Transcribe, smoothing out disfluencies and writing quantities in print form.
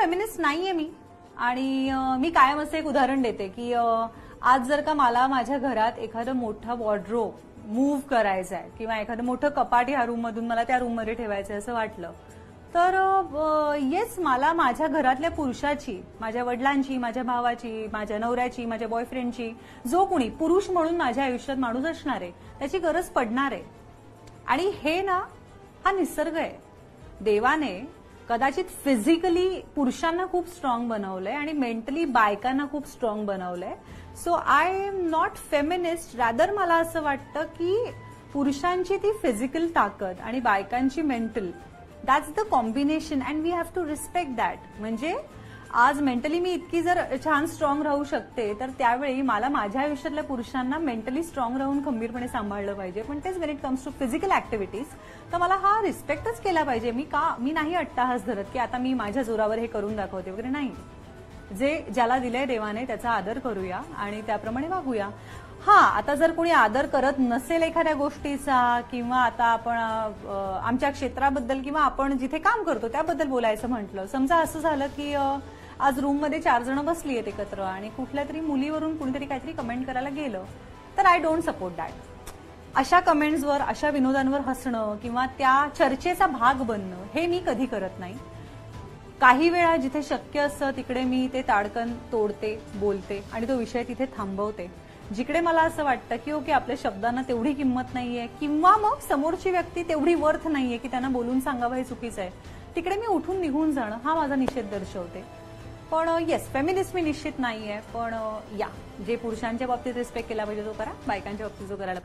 Feminist नाहीये मी. आणि मी कायम असं एक उदाहरण देते की आज जर का मला माझ्या घरात एखादं मोठं वॉर्डरोब मूव्ह करायचं आहे किंवा एखादं मोठं कपाट ह्या रूम मधून मला त्या रूम मध्ये ठेवायचं असं वाटलं तर येस मला माझ्या घरातल्या पुरुषाची, माझ्या वडिलांची, माझ्या भावाची, माझ्या नवऱ्याची, माझ्या बॉयफ्रेंडची, जो कोणी पुरुष म्हणून माझ्या आयुष्यात माणूस असणार आहे त्याची गरज पडणार आहे. आणि हे ना हा निसर्ग आहे. देवाने कदाचित फिजिकली पुरुषांना खूप स्ट्रॉंग बनवलंय आणि मेंटली बायकांना खूप स्ट्रॉंग बनवलंय. So I am not feminist, rather मला असं वाटतं की पुरुषांची ती फिजिकल ताकद आणि बायकांची mental, that's the combination and we have to respect that. म्हणजे आज मेंटली मी इतकी जर छान स्ट्रॉंग राहू शकते तर त्यावेळी मला माझ्या आयुष्यातल्या पुरुषांना मेंटली स्ट्रॉंग राहून खंबीरपणे सांभाळलं पाहिजे. पण तेच when it comes to physical activities तर मला हा रिस्पेक्टच केला पाहिजे. मी नाही अट्टाहास धरत की आता मी माझ्या जोरावर हे करून दाखवते वगैरे नाही. जे ज्याला दिलंय देवाने त्याचा आदर करूया आणि त्याप्रमाणे वागूया. आता जर कोणी आदर करत नसेल एखाद्या गोष्टीचा किंवा आता आपण आमच्या क्षेत्राबद्दल किंवा आपण जिथे काम करतो त्याबद्दल बोलायचं म्हटलं, समजा असं झालं की आज रूममध्ये 4 जण बसली आहेत एकत्र आणि कुठल्या तरी मुलीवरून कुणीतरी काहीतरी कमेंट करायला गेलं तर आय डोंट सपोर्ट दॅट. अशा कमेंट्सवर, अशा विनोदांवर हसणं किंवा त्या चर्चेचा भाग बनणं हे मी कधी करत नाही. काही वेळा जिथे शक्य असतं तिकडे मी ते ताडकन तोडते, बोलते आणि तो विषय तिथे थांबवते. जिकडे मला असं वाटतं की ओके आपल्या शब्दांना तेवढी किंमत नाहीये किंवा मग समोरची व्यक्ती तेवढी वर्थ नाहीये की त्यांना बोलून सांगावं हे चुकीचं आहे, तिकडे मी उठून निघून जाणं हा माझा निषेध दर्शवते. पण येस, फेमिनिस्ट मी निश्चित नाहीये. पण जे पुरुषांच्या बाबतीत रिस्पेक्ट केला पाहिजे तो करा, बायकांच्या बाबतीत जो करायला